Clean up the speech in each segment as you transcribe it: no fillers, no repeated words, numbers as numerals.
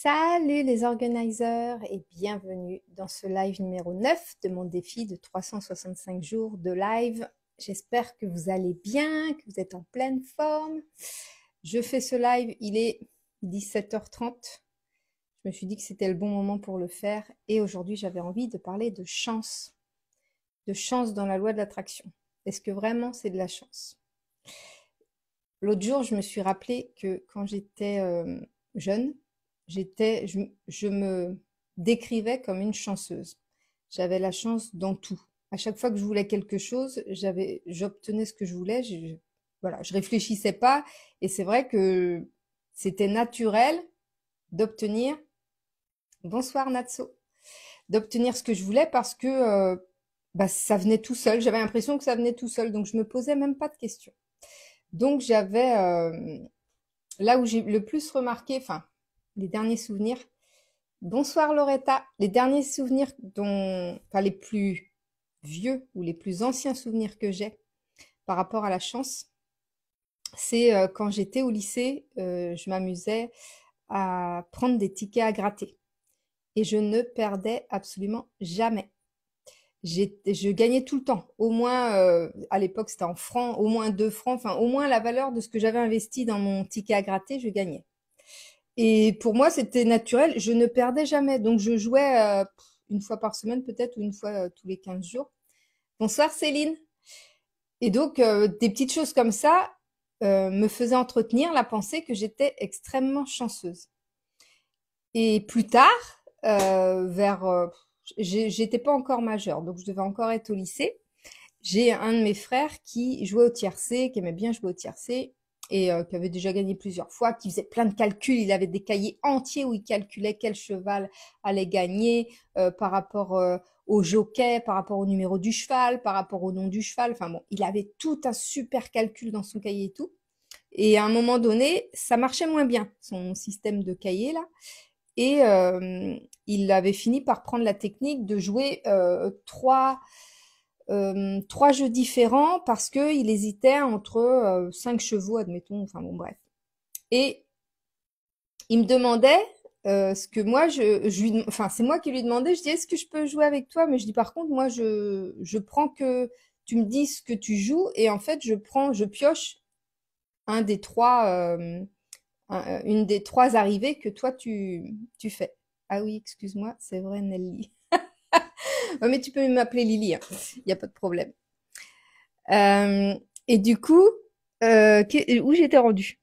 Salut les organisers et bienvenue dans ce live numéro 9 de mon défi de 365 jours de live. J'espère que vous allez bien, que vous êtes en pleine forme. Je fais ce live, il est 17h30. Je me suis dit que c'était le bon moment pour le faire et aujourd'hui j'avais envie de parler de chance dans la loi de l'attraction. Est-ce que vraiment c'est de la chance? L'autre jour, je me suis rappelé que quand j'étais jeune, je me décrivais comme une chanceuse. J'avais la chance dans tout. À chaque fois que je voulais quelque chose, j'obtenais ce que je voulais. Voilà, je réfléchissais pas. Et c'est vrai que c'était naturel d'obtenir, bonsoir Natso, d'obtenir ce que je voulais parce que ça venait tout seul. J'avais l'impression que ça venait tout seul. Donc je me posais même pas de questions. Donc j'avais, là où j'ai le plus remarqué, enfin, les derniers souvenirs. Bonsoir Loretta. Les derniers souvenirs enfin les plus vieux ou les plus anciens souvenirs que j'ai par rapport à la chance, c'est quand j'étais au lycée, je m'amusais à prendre des tickets à gratter. Et je ne perdais absolument jamais. Je gagnais tout le temps. Au moins, à l'époque c'était en francs, au moins 2 francs, enfin au moins la valeur de ce que j'avais investi dans mon ticket à gratter, je gagnais. Et pour moi, c'était naturel. Je ne perdais jamais. Donc, je jouais une fois par semaine peut-être ou une fois tous les 15 jours. Bonsoir Céline. Et donc, des petites choses comme ça me faisaient entretenir la pensée que j'étais extrêmement chanceuse. Et plus tard, j'étais pas encore majeure, donc je devais encore être au lycée. J'ai un de mes frères qui jouait au tiercé, qui aimait bien jouer au tiercé, et qui avait déjà gagné plusieurs fois, qui faisait plein de calculs. Il avait des cahiers entiers où il calculait quel cheval allait gagner par rapport au jockey, par rapport au numéro du cheval, par rapport au nom du cheval. Enfin bon, il avait tout un super calcul dans son cahier et tout. Et à un moment donné, ça marchait moins bien, son système de cahier là. Et il avait fini par prendre la technique de jouer trois jeux différents parce qu'il hésitait entre 5 chevaux, admettons, enfin bon, bref. Et il me demandait ce que moi, enfin, c'est moi qui lui demandais, je dis, est-ce que je peux jouer avec toi? Mais je dis, par contre, moi, je prends que tu me dis ce que tu joues et en fait, je pioche un des trois, une des 3 arrivées que toi, tu fais. Ah oui, excuse-moi, c'est vrai, Nelly. Ouais, mais tu peux m'appeler Lily, hein. Il n'y a pas de problème. Et du coup, où j'étais rendue?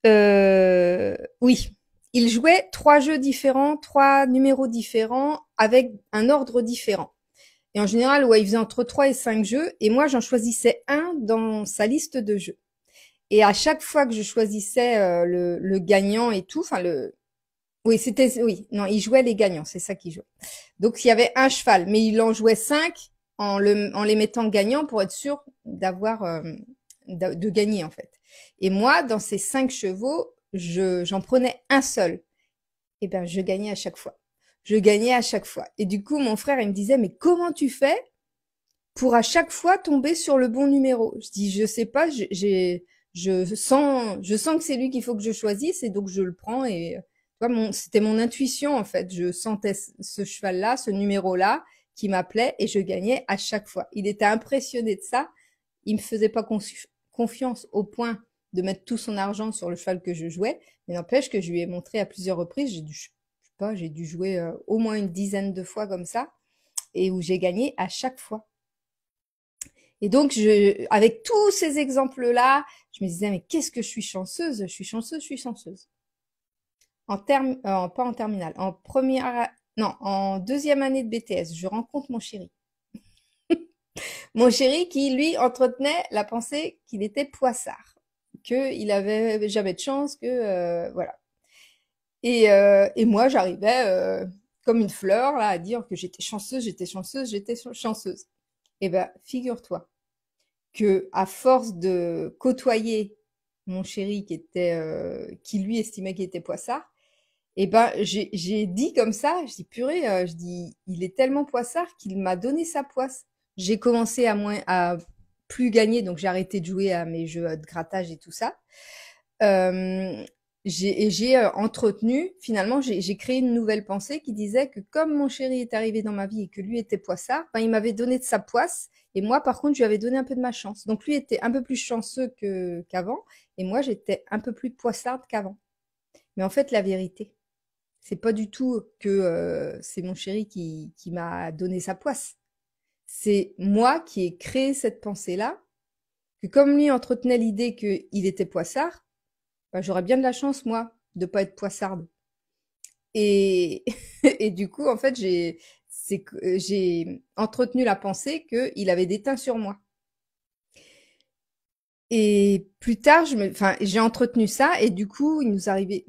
Oui, il jouait 3 jeux différents, 3 numéros différents, avec un ordre différent. Et en général, ouais, il faisait entre 3 et 5 jeux, et moi, j'en choisissais un dans sa liste de jeux. Et à chaque fois que je choisissais le gagnant et tout, enfin oui, non, il jouait les gagnants, c'est ça qu'il jouait. Donc il y avait un cheval, mais il en jouait 5 en les mettant gagnants pour être sûr d'avoir de gagner en fait. Et moi, dans ces 5 chevaux, j'en prenais un seul. Et ben je gagnais à chaque fois. Je gagnais à chaque fois. Et du coup, mon frère, il me disait, mais comment tu fais pour à chaque fois tomber sur le bon numéro? Je dis, je sais pas, je sens que c'est lui qu'il faut que je choisisse et donc je le prends et c'était mon intuition en fait. Je sentais ce cheval-là, ce numéro-là qui m'appelait et je gagnais à chaque fois. Il était impressionné de ça. Il me faisait pas confiance au point de mettre tout son argent sur le cheval que je jouais, mais n'empêche que je lui ai montré à plusieurs reprises. Je sais pas, j'ai dû jouer au moins une dizaine de fois comme ça et où j'ai gagné à chaque fois. Et donc, avec tous ces exemples-là, je me disais, mais qu'est-ce que je suis chanceuse, je suis chanceuse, je suis chanceuse. Pas en terminale, non, en 2e année de BTS, je rencontre mon chéri. Mon chéri qui, lui, entretenait la pensée qu'il était poissard, qu'il avait jamais de chance, voilà. Et moi, j'arrivais comme une fleur là à dire que j'étais chanceuse, j'étais chanceuse, j'étais chanceuse. Eh ben, figure-toi que à force de côtoyer mon chéri qui lui estimait qu'il était poissard, et ben j'ai dit comme ça, je dis purée, je dis il est tellement poissard qu'il m'a donné sa poisse. J'ai commencé à plus gagner, donc j'ai arrêté de jouer à mes jeux de grattage et tout ça. j'ai entretenu, finalement, j'ai créé une nouvelle pensée qui disait que comme mon chéri est arrivé dans ma vie et que lui était poissard, ben, il m'avait donné de sa poisse et moi, par contre, je lui avais donné un peu de ma chance. Donc lui était un peu plus chanceux qu'avant et moi, j'étais un peu plus poissarde qu'avant. Mais en fait, la vérité, c'est pas du tout que c'est mon chéri qui m'a donné sa poisse. C'est moi qui ai créé cette pensée-là, que comme lui entretenait l'idée qu'il était poissard, bah, j'aurais bien de la chance, moi, de pas être poissarde. Et, et du coup, en fait, j'ai entretenu la pensée qu'il avait des teints sur moi. Et plus tard, enfin, j'ai entretenu ça et du coup, il nous arrivait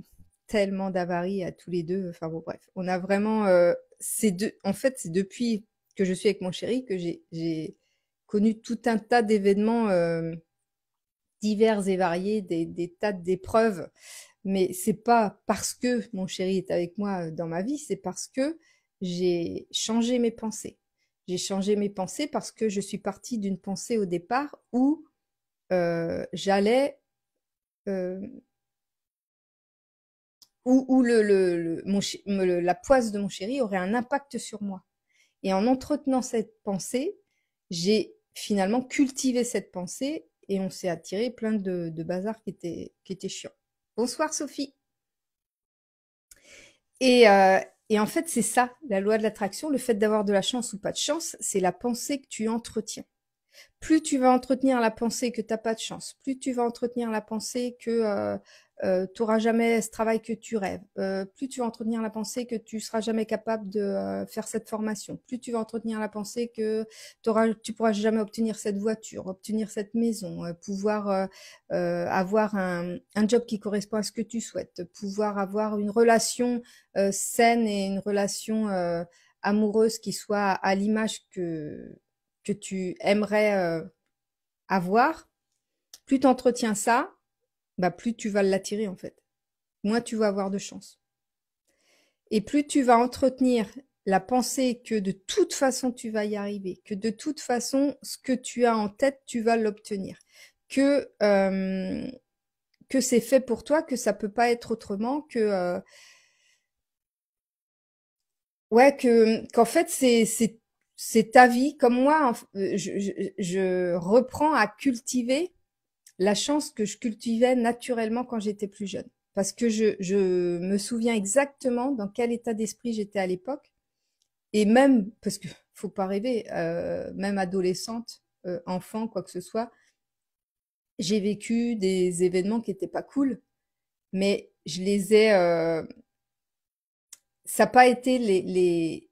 tellement d'avaries à tous les deux. Enfin bon, bref, on a vraiment, en fait, c'est depuis que je suis avec mon chéri que j'ai connu tout un tas d'événements divers et variés, des tas d'épreuves. Mais c'est pas parce que mon chéri est avec moi dans ma vie, c'est parce que j'ai changé mes pensées. J'ai changé mes pensées parce que je suis partie d'une pensée au départ où j'allais euh, où la poisse de mon chéri aurait un impact sur moi. Et en entretenant cette pensée, j'ai finalement cultivé cette pensée et on s'est attiré plein de bazar qui étaient chiants. Bonsoir Sophie. Et, euh, et en fait, c'est ça, la loi de l'attraction, le fait d'avoir de la chance ou pas de chance, c'est la pensée que tu entretiens. Plus tu vas entretenir la pensée que t'as pas de chance, plus tu vas entretenir la pensée que tu n'auras jamais ce travail que tu rêves, plus tu vas entretenir la pensée que tu seras jamais capable de faire cette formation, plus tu vas entretenir la pensée que tu pourras jamais obtenir cette voiture, obtenir cette maison, pouvoir avoir un job qui correspond à ce que tu souhaites, pouvoir avoir une relation saine et une relation amoureuse qui soit à l'image que tu aimerais avoir, plus tu entretiens ça, bah plus tu vas l'attirer en fait. Moins tu vas avoir de chance. Et plus tu vas entretenir la pensée que de toute façon tu vas y arriver, que de toute façon ce que tu as en tête, tu vas l'obtenir, que c'est fait pour toi, que ça peut pas être autrement, que ouais, qu'en fait c'est ta vie. Comme moi, je reprends à cultiver la chance que je cultivais naturellement quand j'étais plus jeune. Parce que je me souviens exactement dans quel état d'esprit j'étais à l'époque. Et même, parce que faut pas rêver, même adolescente, enfant, quoi que ce soit, j'ai vécu des événements qui étaient pas cool, mais je les ai, ça n'a pas été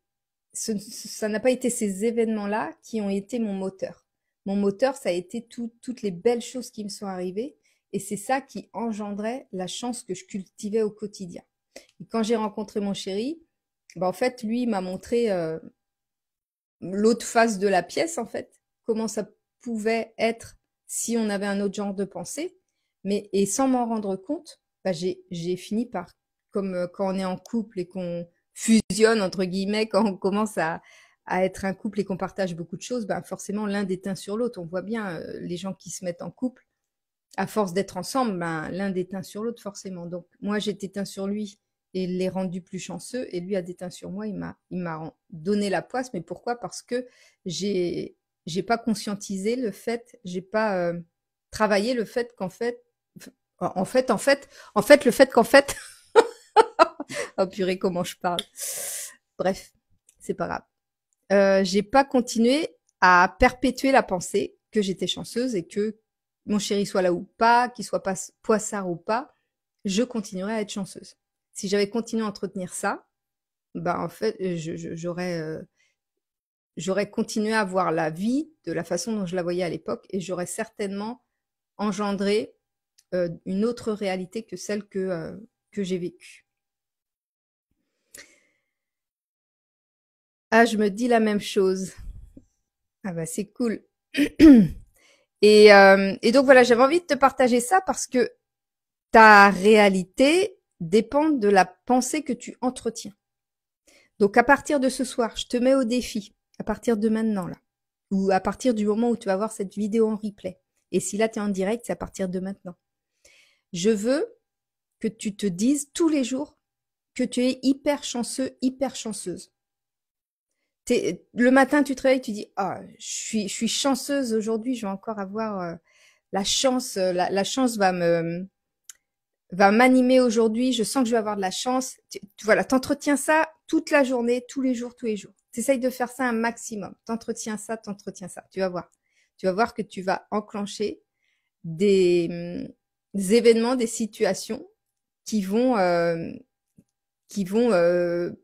ça n'a pas été ces événements-là qui ont été mon moteur. Mon moteur, ça a été toutes les belles choses qui me sont arrivées et c'est ça qui engendrait la chance que je cultivais au quotidien. Et quand j'ai rencontré mon chéri, bah en fait, lui, il m'a montré l'autre face de la pièce, en fait, comment ça pouvait être si on avait un autre genre de pensée. Mais, et sans m'en rendre compte, bah, j'ai fini par, comme quand on est en couple et qu'on fusionne, entre guillemets, quand on commence à être un couple et qu'on partage beaucoup de choses, bah, forcément, l'un déteint sur l'autre. On voit bien les gens qui se mettent en couple, à force d'être ensemble, ben, l'un déteint sur l'autre, forcément. Donc, moi, j'ai déteint sur lui et l'ai rendu plus chanceux, et lui a déteint sur moi, il m'a donné la poisse. Mais pourquoi? Parce que j'ai pas conscientisé le fait, j'ai pas travaillé le fait qu'en fait, le fait qu'en fait, oh purée, comment je parle. Bref, c'est pas grave. J'ai pas continué à perpétuer la pensée que j'étais chanceuse et que mon chéri soit là ou pas, qu'il soit pas poissard ou pas, je continuerai à être chanceuse. Si j'avais continué à entretenir ça, bah en fait, j'aurais continué à voir la vie de la façon dont je la voyais à l'époque et j'aurais certainement engendré une autre réalité que celle que j'ai vécue. Ah, je me dis la même chose. Ah bah c'est cool. Et donc voilà, j'avais envie de te partager ça parce que ta réalité dépend de la pensée que tu entretiens. Donc à partir de ce soir, je te mets au défi, à partir de maintenant là, ou à partir du moment où tu vas voir cette vidéo en replay. Et si là tu es en direct, c'est à partir de maintenant. Je veux que tu te dises tous les jours que tu es hyper chanceux, hyper chanceuse. Le matin, tu te réveilles, tu dis, ah, je suis chanceuse aujourd'hui, je vais encore avoir la chance, la chance va m'animer aujourd'hui, je sens que je vais avoir de la chance. Voilà, t'entretiens ça toute la journée, tous les jours, tous les jours. T'essayes de faire ça un maximum. T'entretiens ça, t'entretiens ça. Tu vas voir. Tu vas voir que tu vas enclencher des événements, des situations qui vont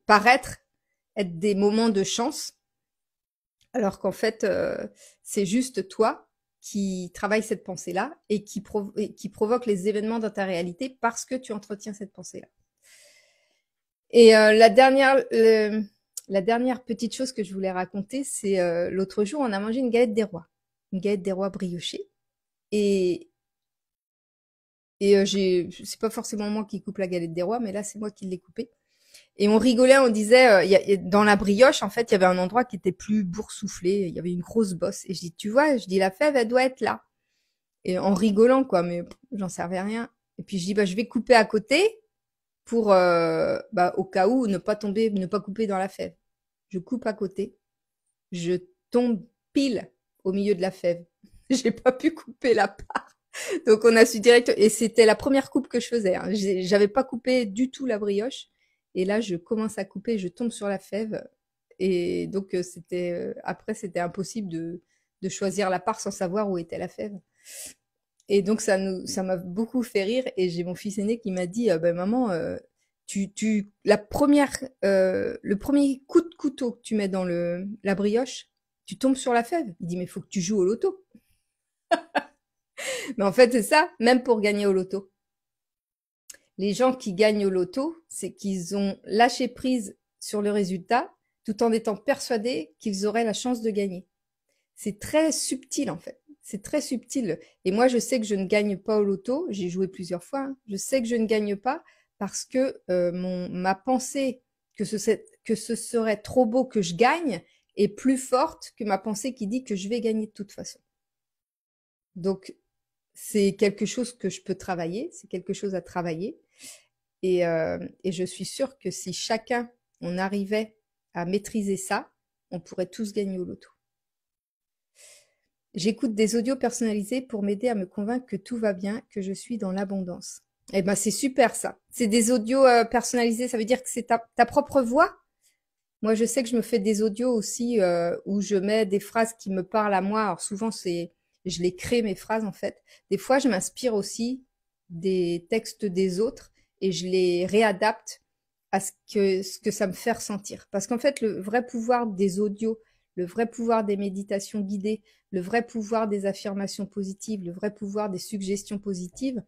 paraître être des moments de chance, alors qu'en fait, c'est juste toi qui travaille cette pensée-là et qui provoque les événements dans ta réalité parce que tu entretiens cette pensée-là. Et la dernière petite chose que je voulais raconter, c'est l'autre jour, on a mangé une galette des rois briochée. Et c'est pas forcément moi qui coupe la galette des rois, mais là, c'est moi qui l'ai coupée. Et on rigolait, on disait, dans la brioche, en fait, il y avait un endroit qui était plus boursouflé, il y avait une grosse bosse. Et je dis, tu vois, la fève, elle doit être là. Et en rigolant, quoi, mais j'en servais rien. Et puis je dis, je vais couper à côté pour, au cas où, ne pas couper dans la fève. Je coupe à côté, je tombe pile au milieu de la fève. J'ai pas pu couper la part. Donc on a su direct, et c'était la première coupe que je faisais. Hein. J'avais pas coupé du tout la brioche. Et là, je commence à couper, je tombe sur la fève. Et donc, après, c'était impossible de choisir la part sans savoir où était la fève. Et donc, ça m'a beaucoup fait rire. Et j'ai mon fils aîné qui m'a dit, maman, le premier coup de couteau que tu mets dans la brioche, tu tombes sur la fève. Il dit, mais faut que tu joues au loto. Mais en fait, c'est ça, même pour gagner au loto. Les gens qui gagnent au loto, c'est qu'ils ont lâché prise sur le résultat tout en étant persuadés qu'ils auraient la chance de gagner. C'est très subtil en fait. C'est très subtil. Et moi, je sais que je ne gagne pas au loto. J'ai joué plusieurs fois. Hein. Je sais que je ne gagne pas parce que ma pensée que ce serait trop beau que je gagne est plus forte que ma pensée qui dit que je vais gagner de toute façon. Donc, c'est quelque chose que je peux travailler. C'est quelque chose à travailler. Et je suis sûre que si chacun, on arrivait à maîtriser ça, on pourrait tous gagner au loto. J'écoute des audios personnalisés pour m'aider à me convaincre que tout va bien, que je suis dans l'abondance. Eh ben, c'est super ça. C'est des audios personnalisés, ça veut dire que c'est ta propre voix. Moi, je sais que je me fais des audios aussi où je mets des phrases qui me parlent à moi. Alors souvent, je les crée mes phrases en fait. Des fois, je m'inspire aussi des textes des autres et je les réadapte à ce que ça me fait ressentir. Parce qu'en fait, le vrai pouvoir des audios, le vrai pouvoir des méditations guidées, le vrai pouvoir des affirmations positives, le vrai pouvoir des suggestions positives,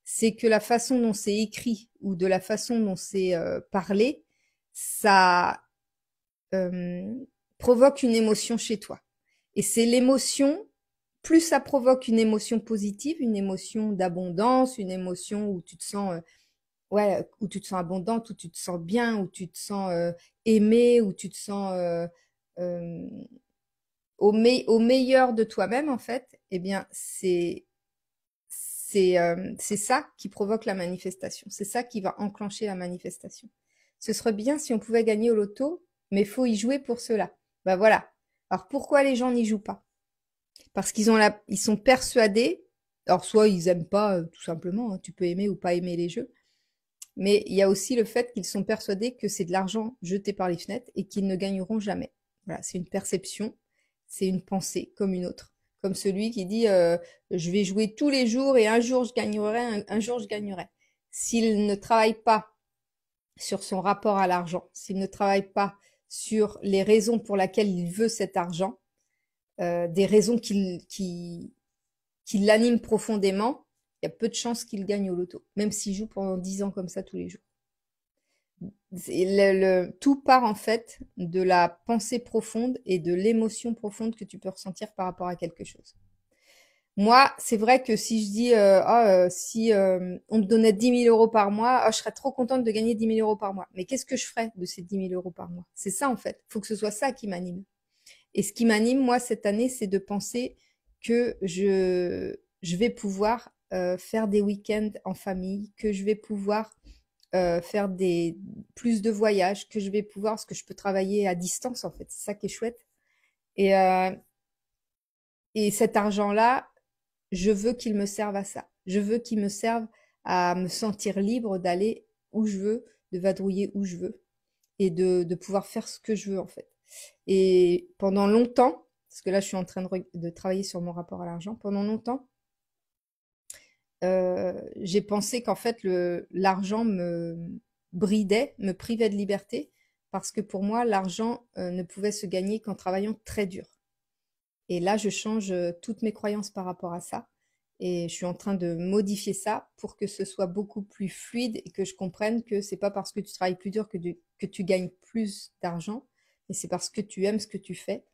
c'est que la façon dont c'est écrit ou de la façon dont c'est parlé, ça provoque une émotion chez toi. Et c'est l'émotion, plus ça provoque une émotion positive, une émotion d'abondance, une émotion où tu te sens où tu te sens abondante, où tu te sens bien, où tu te sens aimé, où tu te sens au meilleur de toi-même en fait, eh bien c'est ça qui provoque la manifestation. C'est ça qui va enclencher la manifestation. Ce serait bien si on pouvait gagner au loto, mais il faut y jouer pour cela. Ben voilà. Alors pourquoi les gens n'y jouent pas? Parce ils sont persuadés, alors soit ils aiment pas tout simplement, hein, tu peux aimer ou pas aimer les jeux, mais il y a aussi le fait qu'ils sont persuadés que c'est de l'argent jeté par les fenêtres et qu'ils ne gagneront jamais. Voilà, c'est une perception, c'est une pensée comme une autre. Comme celui qui dit je vais jouer tous les jours et un jour je gagnerai, un jour je gagnerai. S'il ne travaille pas sur son rapport à l'argent, s'il ne travaille pas sur les raisons pour lesquelles il veut cet argent, des raisons qui l'animent profondément, il y a peu de chances qu'il gagne au loto, même s'il joue pendant 10 ans comme ça tous les jours. Tout part en fait de la pensée profonde et de l'émotion profonde que tu peux ressentir par rapport à quelque chose. Moi, c'est vrai que si je dis si on me donnait 10 000 euros par mois, je serais trop contente de gagner 10 000 euros par mois. Mais qu'est-ce que je ferais de ces 10 000 euros par mois? C'est ça en fait. Il faut que ce soit ça qui m'anime. Et ce qui m'anime, moi, cette année, c'est de penser que je vais pouvoir faire des week-ends en famille, que je vais pouvoir faire plus de voyages, que je vais pouvoir, parce que je peux travailler à distance en fait, c'est ça qui est chouette. Et, euh, et cet argent-là, je veux qu'il me serve à ça. Je veux qu'il me serve à me sentir libre d'aller où je veux, de vadrouiller où je veux et de pouvoir faire ce que je veux en fait. Et pendant longtemps, parce que là je suis en train de travailler sur mon rapport à l'argent, pendant longtemps, j'ai pensé qu'en fait l'argent me bridait, me privait de liberté, parce que pour moi l'argent ne pouvait se gagner qu'en travaillant très dur. Et là je change toutes mes croyances par rapport à ça. Et je suis en train de modifier ça pour que ce soit beaucoup plus fluide et que je comprenne que c'est pas parce que tu travailles plus dur que tu gagnes plus d'argent, mais c'est parce que tu aimes ce que tu fais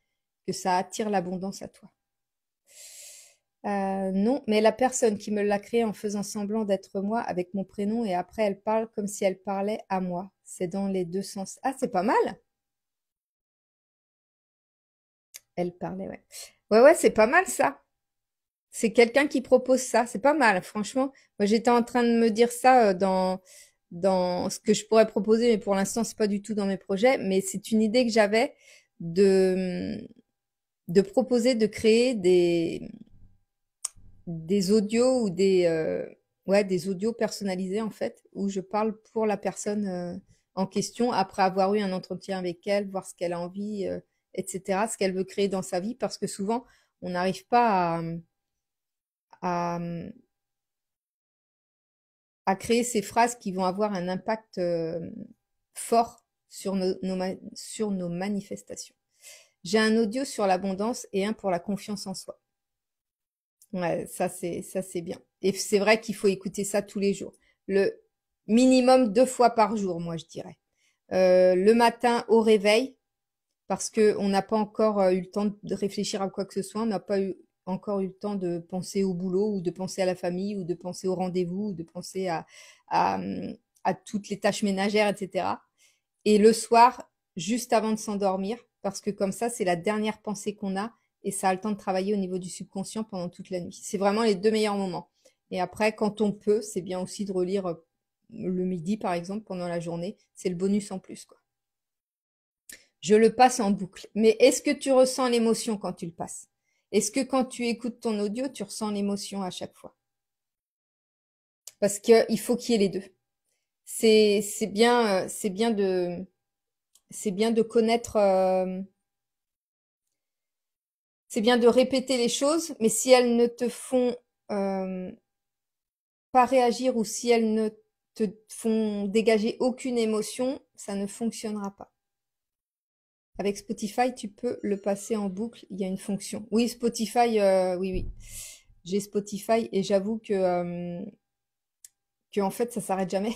que ça attire l'abondance à toi. Non, mais la personne qui me l'a créé en faisant semblant d'être moi avec mon prénom et après elle parle comme si elle parlait à moi. C'est dans les deux sens. Ah, c'est pas mal. Elle parlait, ouais. Ouais, ouais, c'est pas mal ça. C'est quelqu'un qui propose ça. C'est pas mal, franchement. Moi, j'étais en train de me dire ça dans ce que je pourrais proposer, mais pour l'instant, c'est pas du tout dans mes projets. Mais c'est une idée que j'avais de, de proposer de créer des audios ou ouais, des audios personnalisés en fait, où je parle pour la personne en question après avoir eu un entretien avec elle, voir ce qu'elle a envie, etc., ce qu'elle veut créer dans sa vie, parce que souvent on n'arrive pas à, à créer ces phrases qui vont avoir un impact fort sur sur nos manifestations. J'ai un audio sur l'abondance et un pour la confiance en soi. Ouais, ça c'est bien. Et c'est vrai qu'il faut écouter ça tous les jours. Le minimum 2 fois par jour, moi je dirais. Le matin au réveil, parce que on n'a pas encore eu le temps de réfléchir à quoi que ce soit, on n'a pas encore eu le temps de penser au boulot ou de penser à la famille ou de penser au rendez-vous ou de penser à, à toutes les tâches ménagères, etc. Et le soir, juste avant de s'endormir, parce que comme ça, c'est la dernière pensée qu'on a et ça a le temps de travailler au niveau du subconscient pendant toute la nuit. C'est vraiment les 2 meilleurs moments. Et après, quand on peut, c'est bien aussi de relire le midi, par exemple, pendant la journée. C'est le bonus en plus, quoi. Je le passe en boucle. Mais est-ce que tu ressens l'émotion quand tu le passes? Est-ce que quand tu écoutes ton audio, tu ressens l'émotion à chaque fois? Parce qu'il faut qu'il y ait les deux. C'est bien, c'est bien de connaître. C'est bien de répéter les choses, mais si elles ne te font euh, pas réagir ou si elles ne te font dégager aucune émotion, ça ne fonctionnera pas. Avec Spotify, tu peux le passer en boucle, il y a une fonction. Oui, Spotify, oui, oui. J'ai Spotify et j'avoue que en fait, ça s'arrête jamais.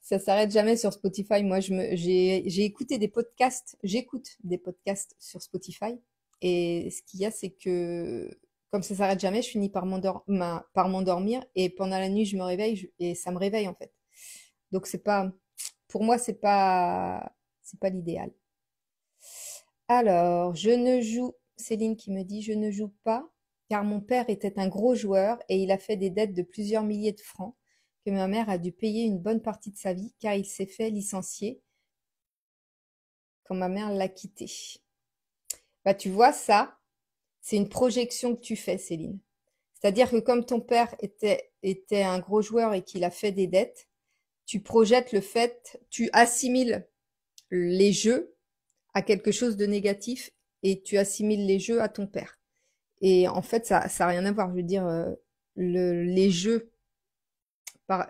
Ça s'arrête jamais sur Spotify. Moi, j'ai écouté des podcasts, j'écoute des podcasts sur Spotify. Et ce qu'il y a, c'est que comme ça s'arrête jamais, je finis par m'endormir et pendant la nuit, je me réveille et ça me réveille en fait. Donc c'est pas, pour moi, c'est pas l'idéal. Alors, Céline qui me dit, je ne joue pas car mon père était un gros joueur et il a fait des dettes de plusieurs milliers de francs que ma mère a dû payer une bonne partie de sa vie car il s'est fait licencier quand ma mère l'a quitté. Bah, tu vois, ça, c'est une projection que tu fais, Céline. C'est-à-dire que comme ton père était un gros joueur et qu'il a fait des dettes, tu projettes le fait, tu assimiles les jeux à quelque chose de négatif et tu assimiles les jeux à ton père. Et en fait, ça a rien à voir. Je veux dire, les jeux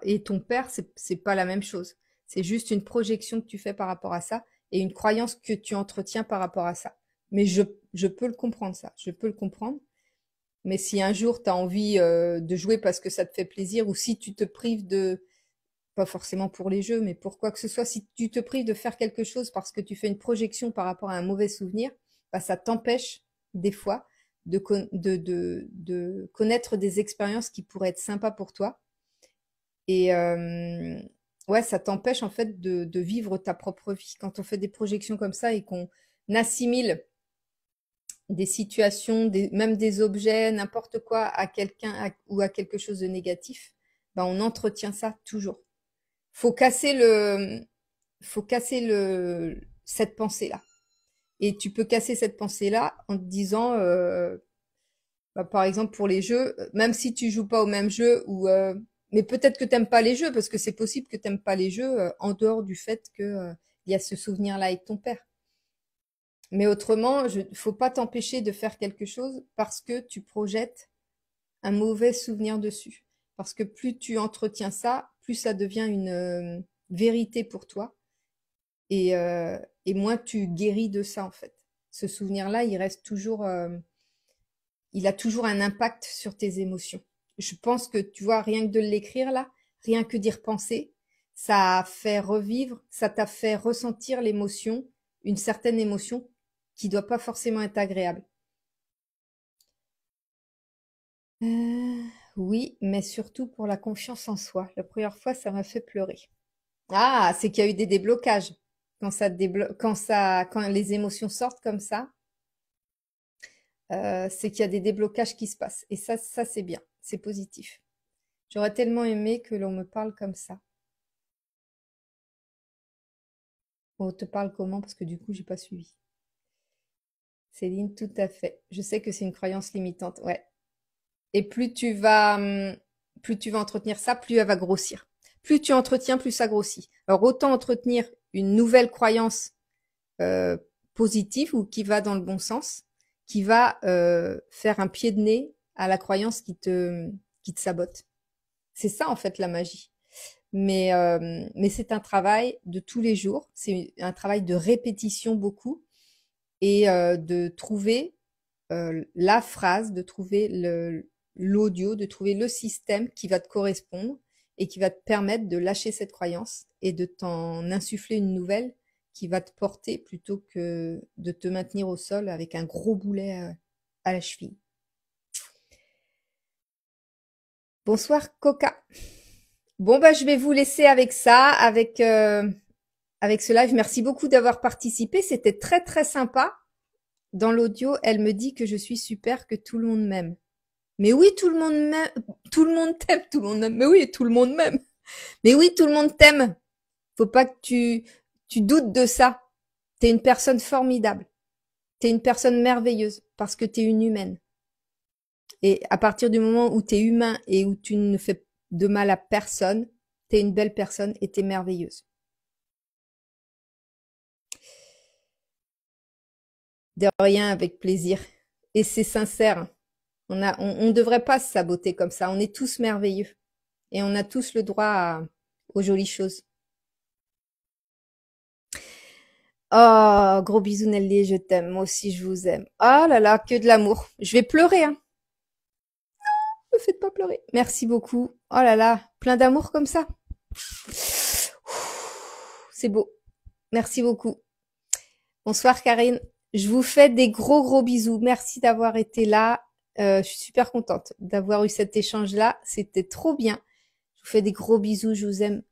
et ton père, c'est pas la même chose. C'est juste une projection que tu fais par rapport à ça et une croyance que tu entretiens par rapport à ça. Mais je peux le comprendre, ça. Je peux le comprendre. Mais si un jour tu as envie de jouer parce que ça te fait plaisir ou si tu te prives de, pas forcément pour les jeux, mais pour quoi que ce soit, si tu te prives de faire quelque chose parce que tu fais une projection par rapport à un mauvais souvenir, bah, ça t'empêche des fois de connaître des expériences qui pourraient être sympas pour toi. Et ouais, ça t'empêche en fait de vivre ta propre vie. Quand on fait des projections comme ça et qu'on assimile des situations, même des objets, n'importe quoi à quelqu'un ou à quelque chose de négatif, ben on entretient ça toujours. Faut casser cette pensée-là. Et tu peux casser cette pensée-là en te disant, bah, par exemple pour les jeux, même si tu joues pas au même jeu ou mais peut-être que t'aimes pas les jeux parce que c'est possible que t'aimes pas les jeux en dehors du fait que il y a ce souvenir-là avec ton père. Mais autrement, faut pas t'empêcher de faire quelque chose parce que tu projettes un mauvais souvenir dessus. Parce que plus tu entretiens ça, plus ça devient une vérité pour toi et moins tu guéris de ça en fait. Ce souvenir-là, il reste toujours, il a toujours un impact sur tes émotions. Je pense que tu vois, rien que de l'écrire là, rien que d'y repenser, ça a fait revivre, ça t'a fait ressentir l'émotion, une certaine émotion qui doit pas forcément être agréable. Oui, mais surtout pour la confiance en soi. La première fois, ça m'a fait pleurer. Ah, c'est qu'il y a eu des déblocages. Quand les émotions sortent comme ça, c'est qu'il y a des déblocages qui se passent. Et ça c'est bien, c'est positif. J'aurais tellement aimé que l'on me parle comme ça. On te parle comment? Parce que du coup, j'ai pas suivi. Céline, tout à fait. Je sais que c'est une croyance limitante. Ouais. Et plus tu vas entretenir ça, plus elle va grossir. Plus tu entretiens, plus ça grossit. Alors autant entretenir une nouvelle croyance euh, positive ou qui va dans le bon sens, qui va faire un pied de nez à la croyance qui te sabote. C'est ça en fait la magie. Mais c'est un travail de tous les jours. C'est un travail de répétition beaucoup et de trouver la phrase, de trouver l'audio, de trouver le système qui va te correspondre et qui va te permettre de lâcher cette croyance et de t'en insuffler une nouvelle qui va te porter plutôt que de te maintenir au sol avec un gros boulet à la cheville. Bonsoir Coca. Bon bah je vais vous laisser avec ça, avec ce live. Merci beaucoup d'avoir participé, c'était très très sympa. Dans l'audio, elle me dit que je suis super, que tout le monde m'aime. Mais oui, tout le monde m'aime, tout le monde t'aime, tout le monde m'aime. Mais oui, tout le monde m'aime. Mais oui, tout le monde t'aime. Faut pas que tu doutes de ça. T'es une personne formidable. T'es une personne merveilleuse parce que t'es une humaine. Et à partir du moment où t'es humain et où tu ne fais de mal à personne, t'es une belle personne et t'es merveilleuse. De rien, avec plaisir. Et c'est sincère. On devrait pas se saboter comme ça. On est tous merveilleux. Et on a tous le droit aux jolies choses. Oh, gros bisous Nelly, je t'aime. Moi aussi, je vous aime. Oh là là, que de l'amour. Je vais pleurer, hein. Me faites pas pleurer. Merci beaucoup. Oh là là, plein d'amour comme ça. C'est beau. Merci beaucoup. Bonsoir Karine. Je vous fais des gros gros bisous. Merci d'avoir été là. Je suis super contente d'avoir eu cet échange-là. C'était trop bien. Je vous fais des gros bisous. Je vous aime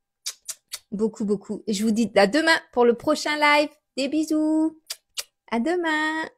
beaucoup beaucoup. Et je vous dis à demain pour le prochain live. Des bisous. À demain.